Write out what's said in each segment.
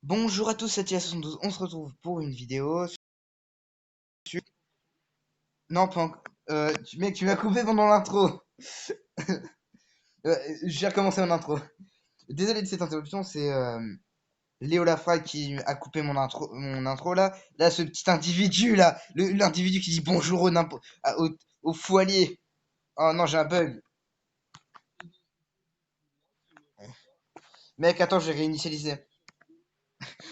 Bonjour à tous, c'est Tia72, on se retrouve pour une vidéo sur... Non, pas encore. Mec, tu m'as coupé pendant l'intro. J'ai recommencé mon intro. Désolé de cette interruption, c'est Léo Lafra qui a coupé mon intro là. Là, ce petit individu là, l'individu qui dit bonjour au foilier. Oh non, j'ai un bug. Mec, attends, j'ai réinitialisé.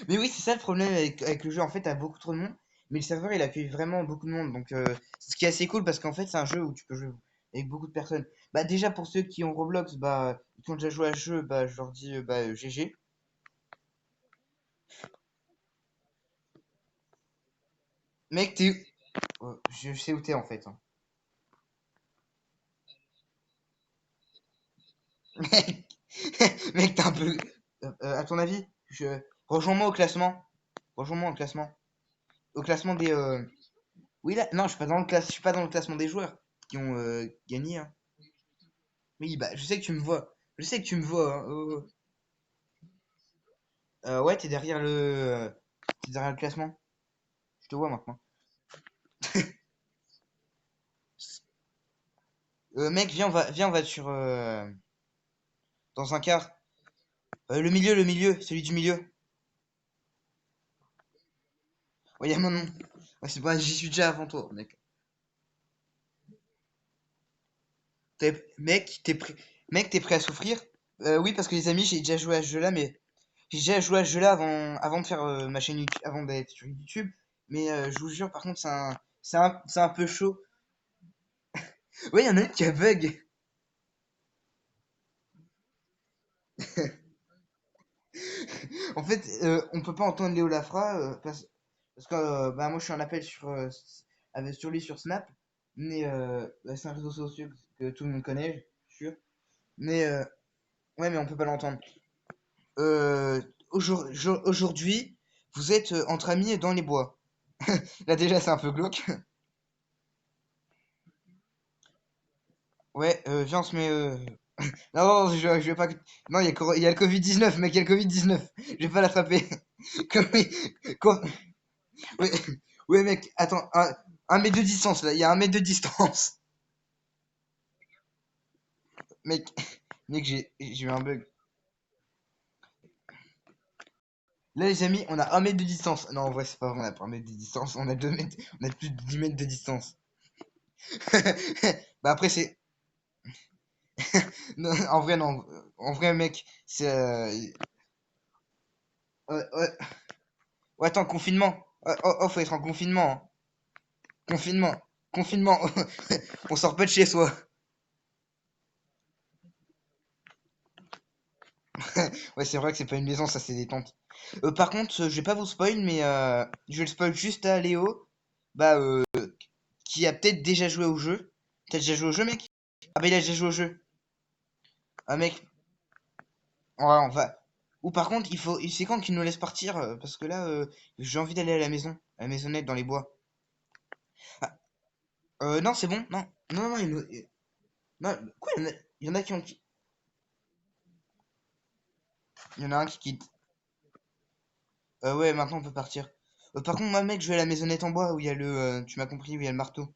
Mais oui, c'est ça le problème avec le jeu. En fait, t'as beaucoup trop de monde, mais le serveur il accueille vraiment beaucoup de monde. Donc, ce qui est assez cool parce qu'en fait, c'est un jeu où tu peux jouer avec beaucoup de personnes. Bah, déjà pour ceux qui ont Roblox, bah, qui ont déjà joué à ce jeu, bah, je leur dis GG. Mec, t'es. Je sais où t'es en fait, hein. Mec, mec, t'es un peu. À ton avis, rejoins-moi au classement. Rejoins-moi au classement. Au classement des. Oui, là, non, je suis pas dans le classement des joueurs qui ont gagné, hein. Oui, bah, je sais que tu me vois. Je sais que tu me vois, hein. Ouais, t'es derrière le classement. Je te vois maintenant. Mec, viens, on va sur dans un quart. Le milieu, celui du milieu. Ouais, y a mon nom. Ouais, c'est bon, j'y suis déjà avant toi, mec. Mec, t'es prêt à souffrir? Oui, parce que les amis, j'ai déjà joué à ce jeu-là, mais j'ai déjà joué à ce jeu-là avant de faire ma chaîne YouTube, avant d'être sur YouTube. Mais je vous jure, par contre, c'est un peu chaud. Ouais, y en a une qui a bug. En fait, on peut pas entendre Léo Lafra parce que bah, moi je suis en appel sur lui sur Snap, mais bah, c'est un réseau social que tout le monde connaît, je suis sûr. Mais ouais, mais on peut pas l'entendre. Aujourd'hui, vous êtes entre amis dans les bois. Là déjà, c'est un peu glauque. Ouais, viens, on se met. Non, non, je vais pas. Non, il y a le Covid-19, mec, il y a le Covid-19. Je vais pas l'attraper. Comme- Ouais, ouais, mec, attends, un mètre de distance là, il y a un mètre de distance. Mec, mec, j'ai eu un bug. Là, les amis, on a un mètre de distance. Non, en vrai, c'est pas vrai, on a pas un mètre de distance, on a 2 mètres, on a plus de 10 mètres de distance. Bah après, c'est. Non, en vrai, non. En vrai, mec, c'est. Ouais, ouais. Ouais, attends, confinement. Oh, faut être en confinement, hein. Confinement. Confinement. On sort pas de chez soi. Ouais, c'est vrai que c'est pas une maison, ça c'est détente. Par contre, je vais pas vous spoil, mais je vais le spoil juste à Léo, bah, qui a peut-être déjà joué au jeu. T'as déjà joué au jeu, mec? Ah bah il a déjà joué au jeu. Ah mec, ouais, on va. Ou par contre, c'est quand qu'il nous laisse partir? Parce que là, j'ai envie d'aller à la maison, à la maisonnette dans les bois. Ah, non, c'est bon, non, non, non, non, quoi, il y en a il y en a un qui quitte. Ouais, maintenant on peut partir. Par contre, moi, mec, je vais à la maisonnette en bois où il y a tu m'as compris, où il y a le marteau.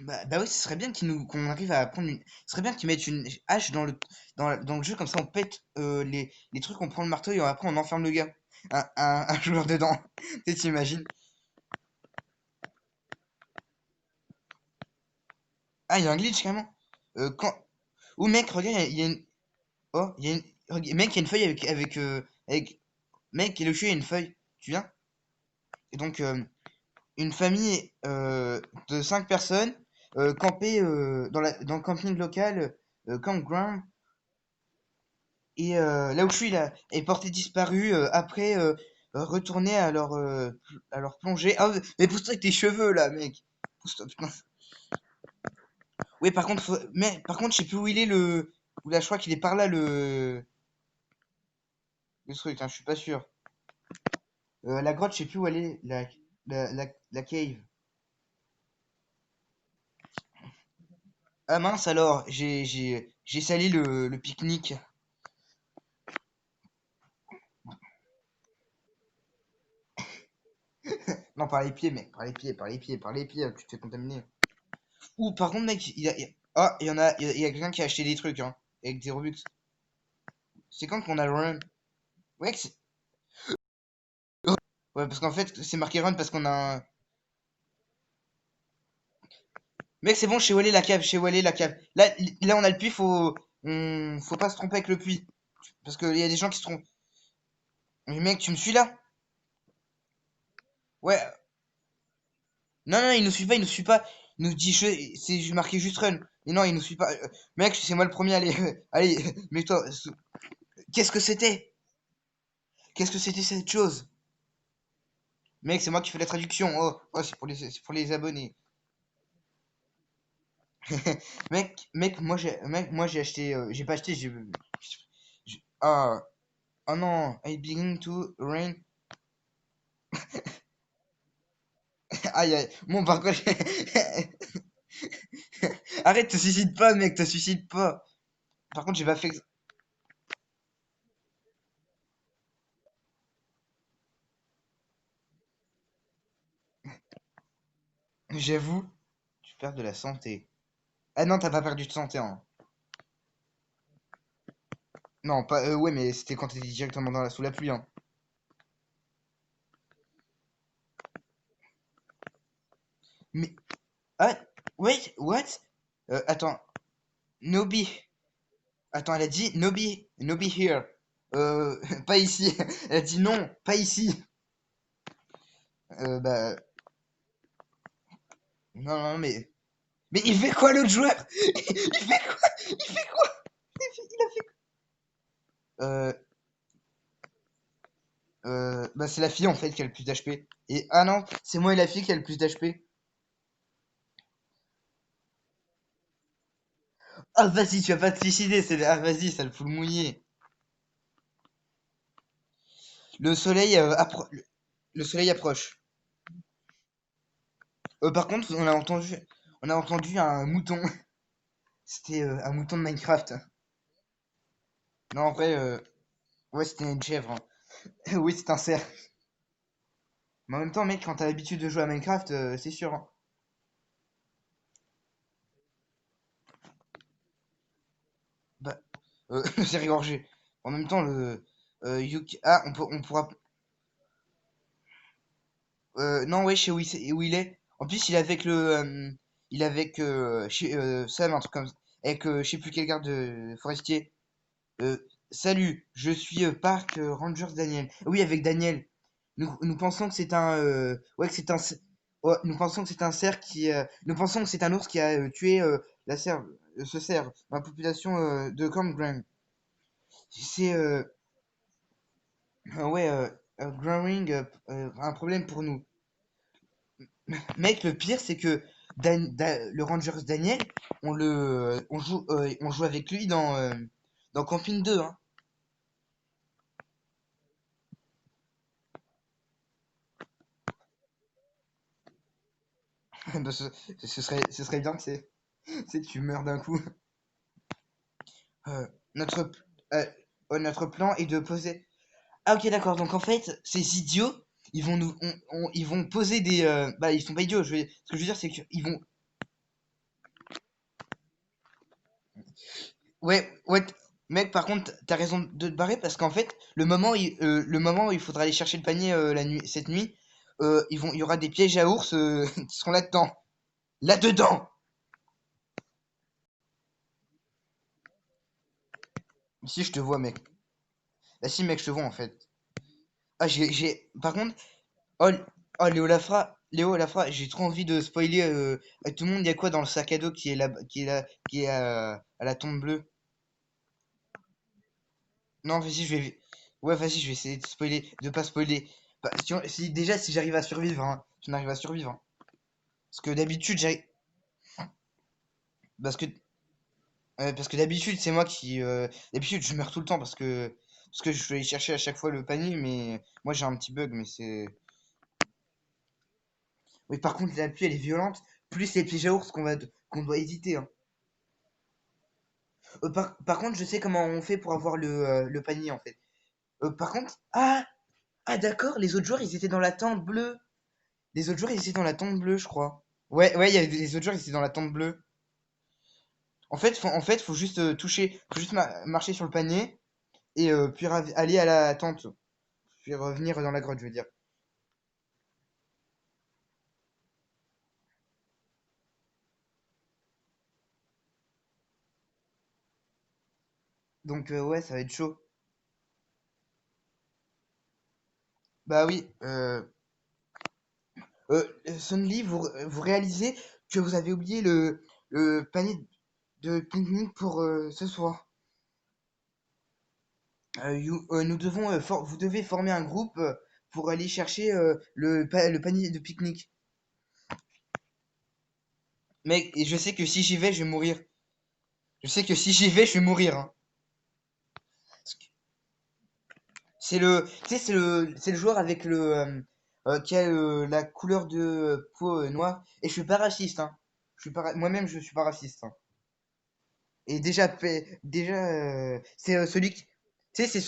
Bah oui, ce serait bien qu'on arrive à prendre Ce serait bien qu'ils mettent une hache dans le jeu, comme ça on pète les trucs, on prend le marteau et après on enferme le gars. Un joueur dedans. Tu sais, t'imagines? Ah, il y a un glitch carrément. Quand... Oh mec, regarde, il y a une. Oh, il y a une. Mec, il y a une feuille avec. Mec, et le chien, il y a une feuille. Tu viens? Et donc, une famille de 5 personnes campée dans le camping local, campground. Et là où je suis là, est porté disparu après retourner à leur plongée. Ah, mais pousse-toi avec tes cheveux là, mec. Pousse-toi, putain. Oui, par contre, mais par contre, je sais plus où il est le. Ou là, je crois qu'il est par là le truc, hein, je suis pas sûr. La grotte, je sais plus où elle est, la cave. Ah mince alors, j'ai sali le pique-nique. Non, par les pieds, mec. Par les pieds, par les pieds, par les pieds. Tu te fais contaminer. Ou par contre, mec, ah, il y en a, il y a quelqu'un qui a acheté des trucs, hein. Avec des Robux. C'est quand qu'on a le run? Ouais, ouais, parce qu'en fait, c'est marqué run parce qu'on a un. Mec, c'est bon, chez Wally la cave, chez Wally la cave. Là, on a le puits, faut pas se tromper avec le puits. Parce qu'il y a des gens qui se trompent. Mais mec, tu me suis là? Ouais. Non, non, il nous suit pas, il nous suit pas. Il nous dit, c'est marqué juste run. Mais non, il nous suit pas. Mec, c'est moi le premier, allez, allez, mets-toi. Qu'est-ce que c'était? Qu'est-ce que c'était cette chose? Mec, c'est moi qui fais la traduction. Oh, oh, c'est pour les abonnés. Mec, moi j'ai acheté, j'ai pas acheté, ah, oh non, I begin to rain. Aïe, aïe. Bon, par contre, arrête, te suicide pas, mec, te suicide pas. Par contre, j'ai pas fait. J'avoue, tu perds de la santé. Ah non, t'as pas perdu de santé, hein. Non, pas, ouais, mais c'était quand t'étais directement sous la pluie, hein. Mais, ah, wait, what? Attends, Nobi. Attends, elle a dit Nobi, Nobi here. Pas ici. Elle a dit non, pas ici. Bah, non, non, mais il fait quoi l'autre joueur? Il fait quoi? Il fait quoi? Il a fait quoi? Bah c'est la fille en fait qui a le plus d'HP. Et ah non, c'est moi et la fille qui a le plus d'HP. Ah vas-y, tu vas pas te suicider, ah vas-y, ça le fout le mouillé. Le soleil le soleil approche. Par contre, on a entendu un mouton. C'était un mouton de Minecraft. Non, en vrai, ouais, c'était une chèvre, hein. Oui, c'est un cerf. Mais en même temps, mec, quand t'as l'habitude de jouer à Minecraft, c'est sûr, hein. Bah, c'est rigorgé. En même temps, ah, on pourra. Non, ouais, je sais où il est. En plus, il est avec Sam, un truc comme ça. Avec, je sais plus quel garde forestier. Euh, Salut, je suis Park Rangers Daniel. Oui, avec Daniel. Nous pensons que c'est ouais, que c'est ouais, nous pensons que c'est un cerf nous pensons que c'est un ours qui a tué ce cerf dans la population de Campground. C'est ouais, growing un problème pour nous. Mec, le pire, c'est que le Rangers Daniel, on joue avec lui dans Camping 2, hein. Bah, ce serait bien que c'est que tu meurs d'un coup. Euh, notre, euh, notre plan est de poser. Ah, ok, d'accord. Donc, en fait, ces idiots, ils vont poser des. Bah, ils sont pas idiots. Ce que je veux dire, c'est qu'ils vont. Ouais, ouais, mec, par contre, t'as raison de te barrer parce qu'en fait, le moment où il faudra aller chercher le panier cette nuit, il y aura des pièges à ours qui seront là-dedans. Là-dedans! Si, je te vois, mec. Bah, si, mec, je te vois en fait. Ah, par contre, oh, oh Léo Lafra, j'ai trop envie de spoiler à tout le monde. Il y a quoi dans le sac à dos qui est là, qui est à la tombe bleue? Non, vas-y, ouais, vas-y, je vais essayer de spoiler, de pas spoiler. Bah, déjà, si j'arrive à survivre, hein, si on arrive à survivre, hein. Parce que d'habitude, parce que, parce que d'habitude, c'est moi qui, d'habitude, je meurs tout le temps parce que je vais aller chercher à chaque fois le panier, mais moi j'ai un petit bug, mais c'est. Oui, par contre, la pluie, elle est violente, plus les pièges à ours qu'on doit éviter, hein. Par contre, je sais comment on fait pour avoir le panier, en fait. Par contre, ah, d'accord, les autres joueurs, ils étaient dans la tente bleue. Les autres jours, ils étaient dans la tente bleue, je crois. Ouais, ouais, il y avait les autres jours, ils étaient dans la tente bleue. Faut juste toucher, faut juste marcher sur le panier et puis aller à la tente, puis revenir dans la grotte, je veux dire. Donc ouais, ça va être chaud. Bah oui. Sunly, vous réalisez que vous avez oublié le panier de pique-nique pour ce soir. Nous devons, vous devez former un groupe pour aller chercher le panier de pique-nique. Mec, et je sais que si j'y vais, je vais mourir. Je sais que si j'y vais, je vais mourir, hein. Tu sais, c'est le joueur avec qui a la couleur de peau noire. Et je suis pas raciste, hein. Moi-même, je suis pas raciste, hein. Et déjà, c'est celui qui, tu sais,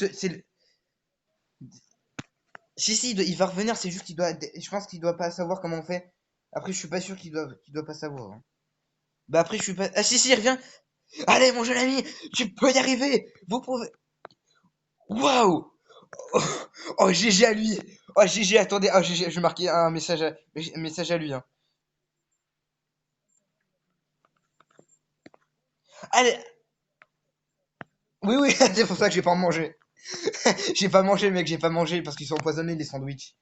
si, si, il va revenir, c'est juste je pense qu'il doit pas savoir comment on fait. Après, je suis pas sûr qu'il doit pas savoir, hein. Bah après, je suis pas, ah si, si, il revient. Allez, mon jeune ami, tu peux y arriver. Vous pouvez, waouh. Oh, oh, GG à lui. Oh, GG, attendez, oh, GG, je vais marquer un message à lui, hein. Allez, oui, oui, c'est pour ça que j'ai pas en manger. J'ai pas mangé, mec, j'ai pas mangé parce qu'ils sont empoisonnés, les sandwichs.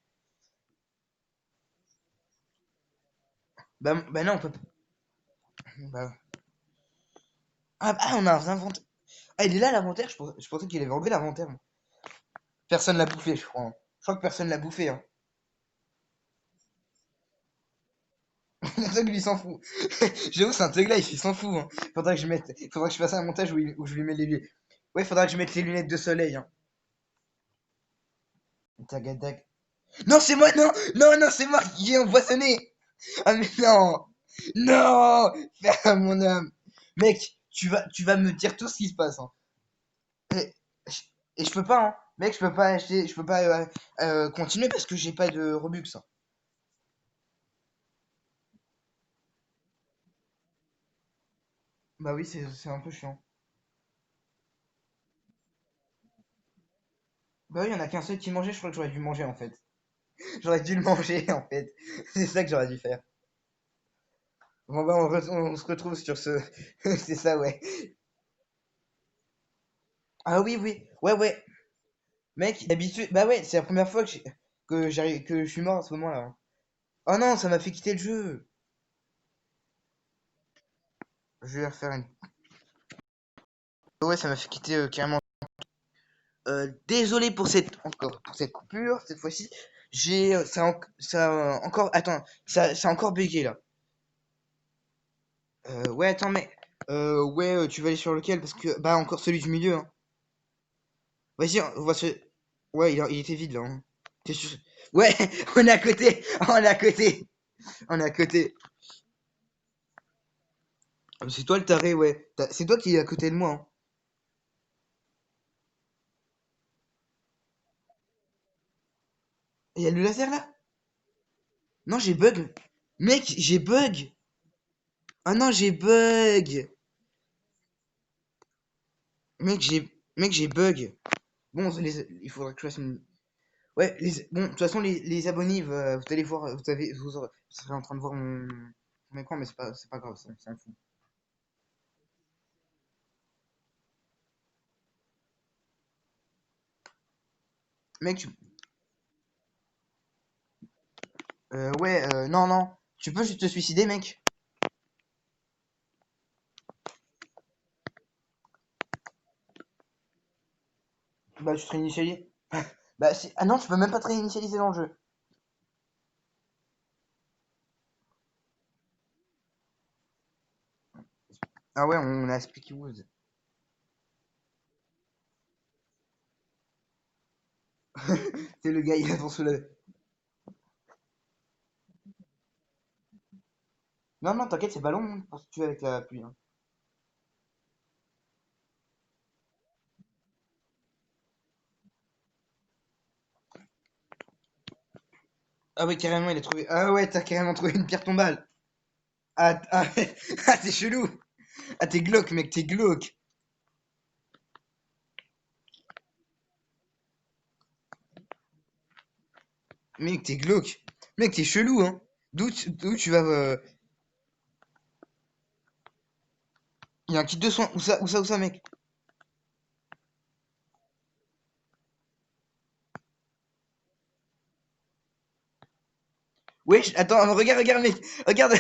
Bah non, on peut pas. Bah, on a un inventaire. Ah, il est là l'inventaire? Je pensais qu'il avait enlevé l'inventaire, moi. Personne l'a bouffé, je crois, hein. Je crois que personne l'a bouffé, hein. Thug, lui, il s'en fout. J'avoue, c'est un Thug Life, il s'en fout, hein. Faudra que je fasse un montage où je lui mets les lunettes. Ouais, faudra que je mette les lunettes de soleil, hein. Tac. Non, c'est moi, non! Non, non, c'est moi qui ai empoisonné! Ah, mais non! Non! Ferme mon âme! Mec, tu vas me dire tout ce qui se passe, hein. Et, et je peux pas, hein. Mec, je peux pas continuer parce que j'ai pas de Robux, hein. Bah oui, c'est un peu chiant. Bah oui, il y en a qu'un seul qui mangeait, je crois que j'aurais dû manger en fait. J'aurais dû le manger en fait. C'est ça que j'aurais dû faire. Bon bah on se retrouve sur ce. C'est ça, ouais. Ah oui, oui. Ouais, ouais. Mec, d'habitude. Bah ouais, c'est la première fois que je suis mort à ce moment-là, hein. Oh non, ça m'a fait quitter le jeu. Je vais refaire une. Ouais, ça m'a fait quitter carrément. Désolé pour cette coupure, cette fois-ci. Encore. Attends, ça a encore bugué là. Ouais, attends, mais. Ouais, tu vas aller sur lequel? Parce que. Bah, encore celui du milieu, hein. Vas-y, on va se. Ouais, il était vide là, hein. T'es sûr? Ouais, on est à côté! On est à côté! On est à côté! C'est toi le taré, ouais. C'est toi qui es à côté de moi, hein. Il y a le laser là? Non, j'ai bug! Mec, j'ai bug! Ah non, j'ai bug! Mec, j'ai bug! Bon, il faudrait que je fasse une. Ouais, bon, de toute façon, les abonnés, vous allez voir, vous serez en train de voir mon écran, mais c'est pas grave, ça, on s'en fout. Mec, ouais, non, non. Tu peux juste te suicider, mec? Bah, tu te réinitialises. Bah, ah non, tu peux même pas te réinitialiser dans le jeu. Ah ouais, on a Speaky Woods. C'est le gars, il avance sous la. Non, non, t'inquiète, c'est pas long pour se tuer avec la pluie, hein. Ah ouais, carrément, il a trouvé. Ah ouais, t'as carrément trouvé une pierre tombale. Ah, ah, ah, t'es chelou. Ah, t'es glauque, mec, t'es glauque. Mec, t'es glauque. Mec, t'es chelou, hein. D'où tu vas. Il y a un kit de soins. Où ça, mec? Wesh, attends, regarde, mec. Regarde.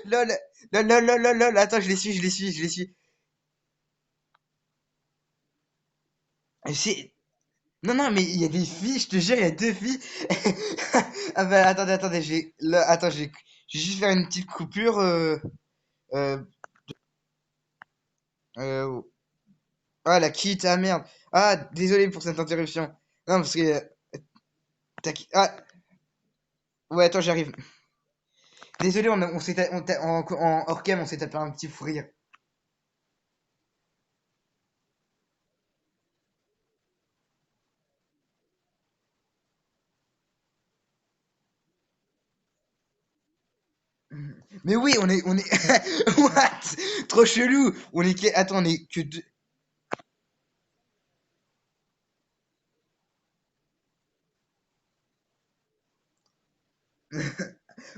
Lol. Lol. Attends, je les suis. C'est. Non, non, mais il y a des filles, je te jure, il y a deux filles. Ah bah, attendez, attends, je vais juste faire une petite coupure. Euh, euh, Ah, la quitte, ah merde. Ah, désolé pour cette interruption. Non, parce que. Ah, ouais, attends, j'arrive. Désolé, on s'est en hors cam, on s'est tapé un petit fou rire. Mais oui, on est. What? Trop chelou. Attends, on est que deux.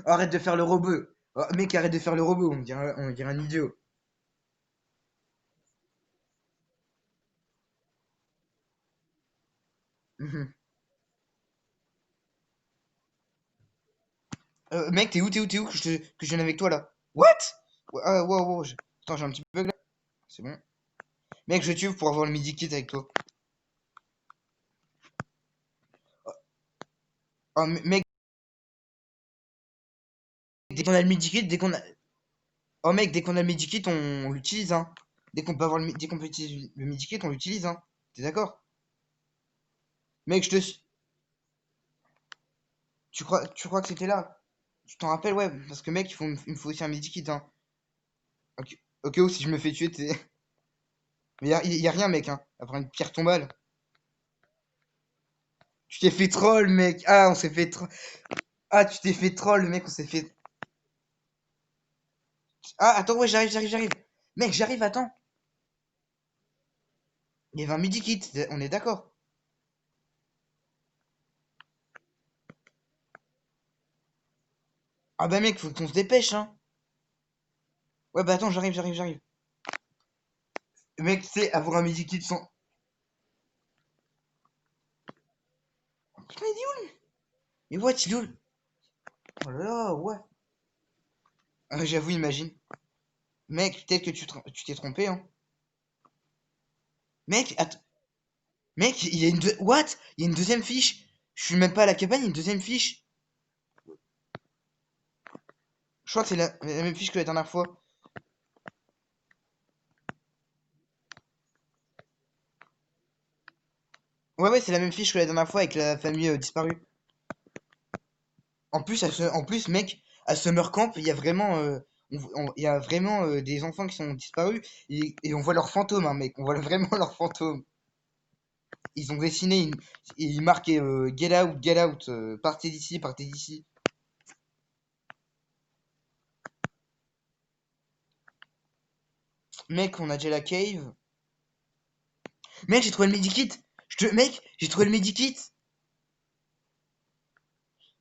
Arrête de faire le robot. Oh, mec, arrête de faire le robot, on dirait un idiot. Mhm. Mec, t'es où que je vienne avec toi là? What? Ah, wow. Attends, j'ai un petit bug là. C'est bon. Mec, je tue pour avoir le midi kit avec toi. Oh, mec, dès qu'on a le midi kit, Oh mec, dès qu'on a le midi kit, on l'utilise, hein. Dès qu'on peut utiliser le midi kit, on l'utilise, hein. T'es d'accord? Mec, tu crois que c'était là? Tu t'en rappelles, ouais, parce que mec, il me faut aussi un midi kit, hein. Ok, ok, ou si je me fais tuer, t'es. Mais y a rien, mec, hein. Après une pierre tombale. Tu t'es fait troll, mec. Ah, on s'est fait troll. Ah, tu t'es fait troll, mec, on s'est fait. Ah, attends, ouais, j'arrive. Mec, j'arrive, attends. Il y avait un midi kit, on est d'accord. Ah bah mec, faut qu'on se dépêche, hein. Ouais, bah attends, j'arrive. Mec, tu sais, avoir un midi kit sans. Putain, il est où, lui? Mais what, il est où? Oh là là, ouais. Ah, j'avoue, imagine. Mec, peut-être que tu t'es trompé, hein. Mec, mec, il y a What? Il y a une deuxième fiche. Je suis même pas à la cabane, il y a une deuxième fiche. Je crois que c'est la même fiche que la dernière fois. Ouais, c'est la même fiche que la dernière fois avec la famille disparue. En plus, mec, à Summer Camp, il y a vraiment, il y a vraiment des enfants qui sont disparus et on voit leurs fantômes, hein, mec. On voit vraiment leurs fantômes. Ils ont dessiné, ils marquaient Get out, partez d'ici. Mec, on a déjà la cave. Mec, j'ai trouvé le medikit. Mec, j'ai trouvé le medikit.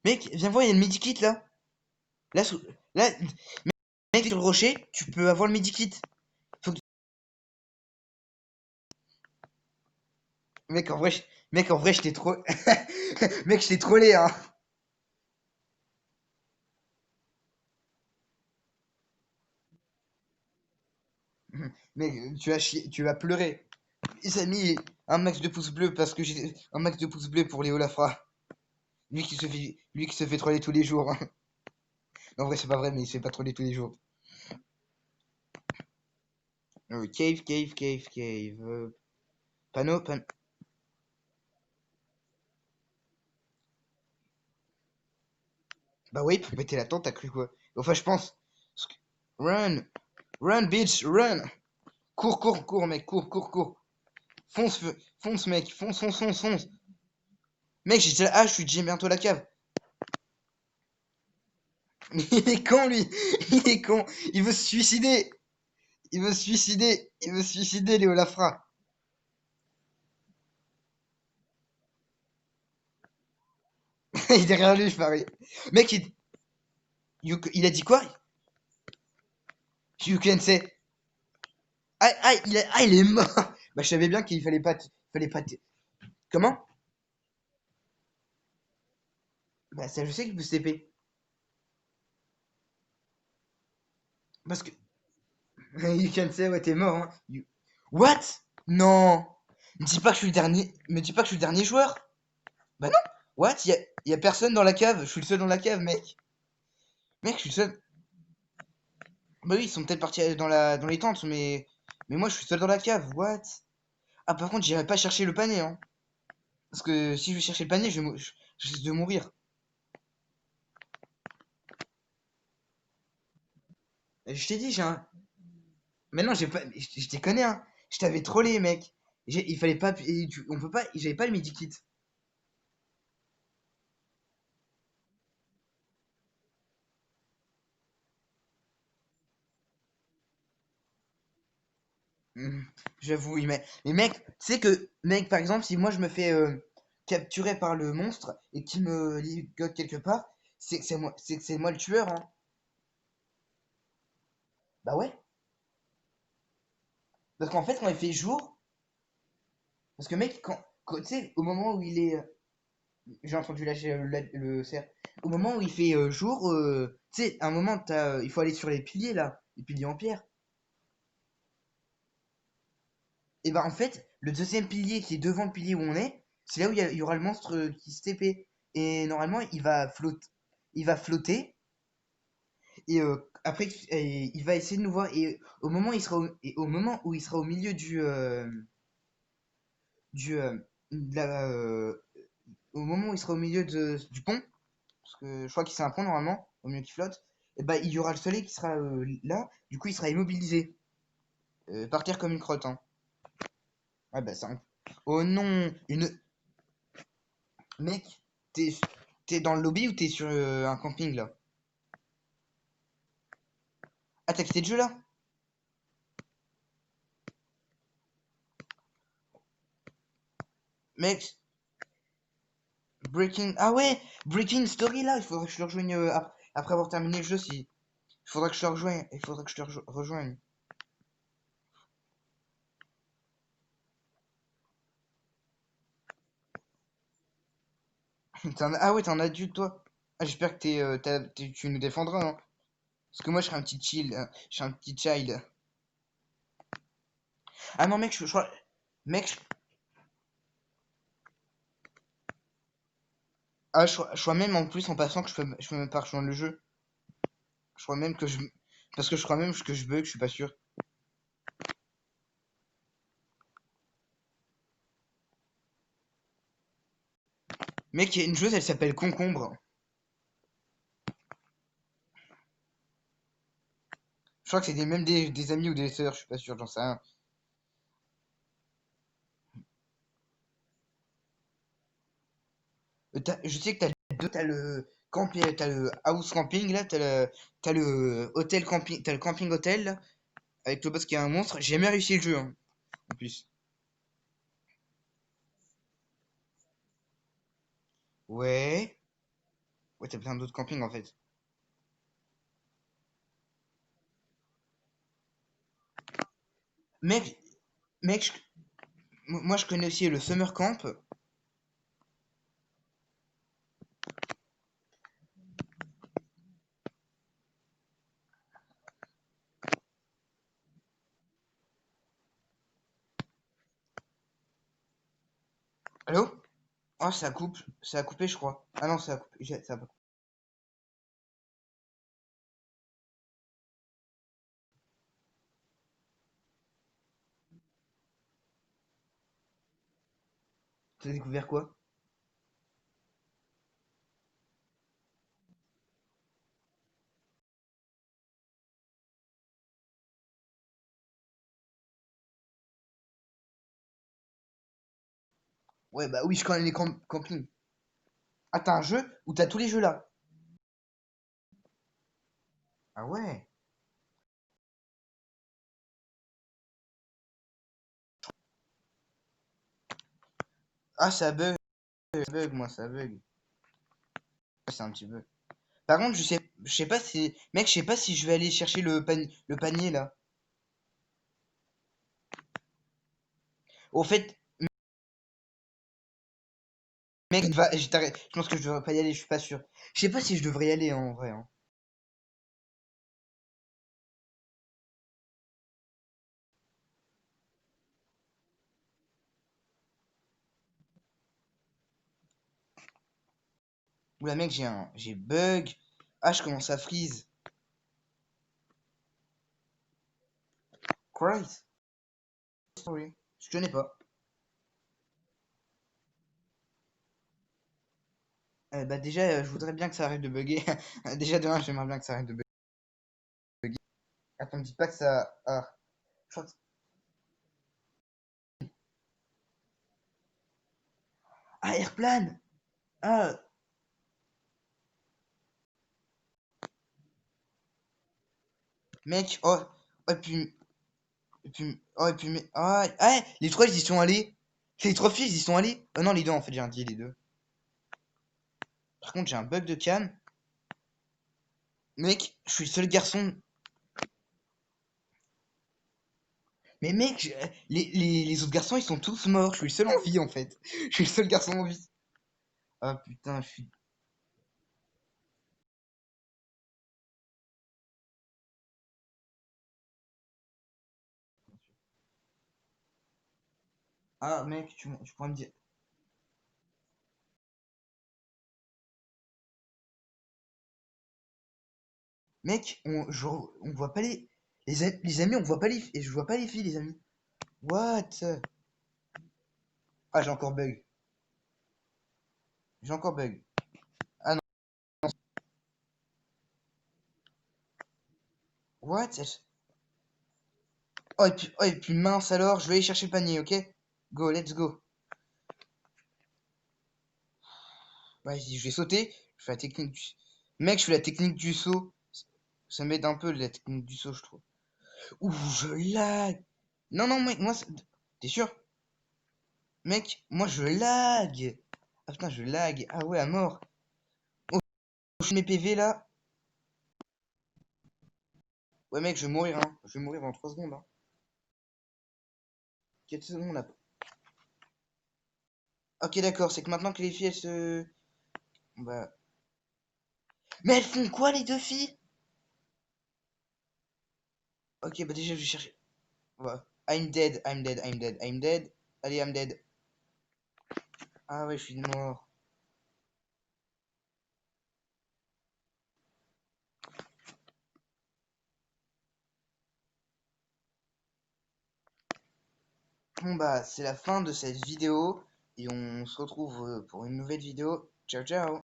Mec, viens voir, il y a le medikit là. Là, là, mec, sur le rocher, tu peux avoir le medikit. Faut que- Mec, en vrai, mec, en vrai, je t'ai trop. Mec, je t'ai trollé, hein. Mec, tu vas pleurer. Les amis, un max de pouces bleus parce que j'ai un max de pouces bleus pour Léo Lafra. Lui qui se fait troller tous les jours, hein. En vrai, c'est pas vrai, mais il se fait pas troller tous les jours. Cave. Panneau. Bah oui, pour péter la tente, t'as cru quoi? Enfin, je pense. Run! Run, bitch! Run! Cours, mec, cours. Fonce, mec, fonce. Mec, j'ai déjà la hache, je suis déjà bientôt à la cave. Il est con, lui. Il est con. Il veut se suicider. Il veut se suicider. Il veut se suicider, Léo Lafra. Il est derrière lui, je parie. Mec, il a dit quoi? You can say. Ah, ah, il est mort. Bah, je savais bien qu'il fallait pas. Fallait pas. Comment? Bah, ça, je sais qu'il peut se TP. Parce que. You can say, ouais, t'es mort, hein. What? Non. Me dis pas que je suis le dernier. Me dis pas que je suis le dernier joueur. Bah non. What? Y a personne dans la cave. Je suis le seul dans la cave, mec. Mec, je suis le seul. Bah oui, ils sont peut-être partis dans les tentes, mais moi je suis seul dans la cave. What? Ah, par contre, j'irai pas chercher le panier, hein. Parce que si je vais chercher le panier, je risque de mourir. Et je t'ai dit, j'ai un. Mais non, j'ai pas. Je t'ai connais, hein. Je t'avais trollé, mec. Il fallait pas. On peut pas. J'avais pas le medikit. Hmm, j'avoue, mais mec, tu sais que, mec, par exemple, si moi je me fais capturer par le monstre et qu'il me ligote quelque part, c'est moi le tueur, hein. Bah ouais. Parce qu'en fait, quand il fait jour, parce que mec, tu sais, au moment où il est. J'ai entendu lâcher le cerf. Au moment où il fait jour, tu sais, à un moment, il faut aller sur les piliers là, les piliers en pierre. Et bah en fait, le deuxième pilier qui est devant le pilier où on est, c'est là où il y aura le monstre qui se TP. Et normalement, il va flotter. Et après, il va essayer de nous voir. Et au moment où il sera au milieu du, de au moment où il sera au milieu du pont, parce que je crois qu'il c'est un pont normalement, au milieu qui flotte, et bah il y aura le soleil qui sera là, du coup il sera immobilisé, par terre comme une crotte, hein. Ah bah ça. Oh non, mec, t'es t'es dans le lobby ou t'es sur un camping là? Ah t'as quitté le jeu là? Mec, Breaking. Ah ouais, Breaking Story là, il faudrait que je le rejoigne après avoir terminé le jeu si. Il faudra que je le rejoigne. Il faudra que je te rejoigne. Ah ouais, t'es un adulte toi. Ah, j'espère que tu nous défendras, hein. Parce que moi je serais un petit chill, hein. Je suis un petit child. Ah non mec, je crois. Mec, je crois même en plus en passant que je peux même pas rejoindre le jeu. Je crois même que je. Parce que je crois même que je bug, je suis pas sûr. Mec, il y a une joueuse, elle s'appelle Concombre. Je crois que c'est même des amis ou des sœurs, je suis pas sûr, j'en sais rien. Je sais que t'as les deux, t'as le house camping là, t'as le hôtel camping, t'as le camping hôtel là, avec le boss qui est un monstre. J'ai jamais réussi le jeu, hein, en plus. Ouais. Ouais, t'as plein d'autres campings en fait. Mec, mec, moi je connais aussi le summer camp. Allô? Oh, ça a coupé, je crois. Ah non, ça a coupé, ça a pas coupé. T'as découvert quoi? Ouais, bah oui, je connais les campings. Ah, t'as un jeu où t'as tous les jeux là. Ah ouais. Ah, ça bug, moi, ça bug. C'est un petit bug. Par contre, je sais pas si, mec, je sais pas si je vais aller chercher le panier là. Au fait, mec, je pense que je devrais pas y aller, je suis pas sûr. Je sais pas si je devrais y aller en vrai, hein. Oula, mec, j'ai bug. Ah, je commence à freeze. Christ, sorry. Je connais pas. Bah déjà, je voudrais bien que ça arrête de bugger. Déjà demain, j'aimerais bien que ça arrête de bugger. Attends, me dis pas que ça. Ah, je crois que... Ah, Airplane! Ah, mec, oh, oh, ah, les trois, ils y sont allés. Les trois filles, ils y sont allés. Oh non, les deux, en fait, j'ai un dit les deux. Par contre, j'ai un bug de cam. Mec, je suis le seul garçon. Mais mec, les autres garçons, ils sont tous morts. Je suis le seul en vie, en fait. Je suis le seul garçon en vie. Ah putain, je suis. Ah, mec, tu pourrais me dire. Mec, on voit pas les amis, on voit pas et je vois pas les filles, les amis. What? Ah, j'ai encore bug. J'ai encore bug. Ah non. What? Oh, et puis mince alors, je vais aller chercher le panier, ok? Go, let's go. Vas-y, je vais sauter. Je fais la technique du... Mec, je fais la technique du saut. Ça m'aide un peu, la technique du saut, je trouve. Ouh, je lag. Non, non, mec, T'es sûr? Mec, moi, je lag. Ah putain, je lag. Ah ouais, à mort. Oh, je fais mes PV, là. Ouais, mec, je vais mourir, hein. Je vais mourir dans 3 secondes, hein. 4 secondes, là. Ok, d'accord, c'est que maintenant que les filles, elles se... Bah... Mais elles font quoi, les deux filles? Ok, bah déjà, je vais chercher... Ouais. I'm dead, I'm dead, I'm dead, I'm dead. Allez, I'm dead. Ah ouais, je suis mort. Bon bah c'est la fin de cette vidéo et on se retrouve pour une nouvelle vidéo. Ciao ciao.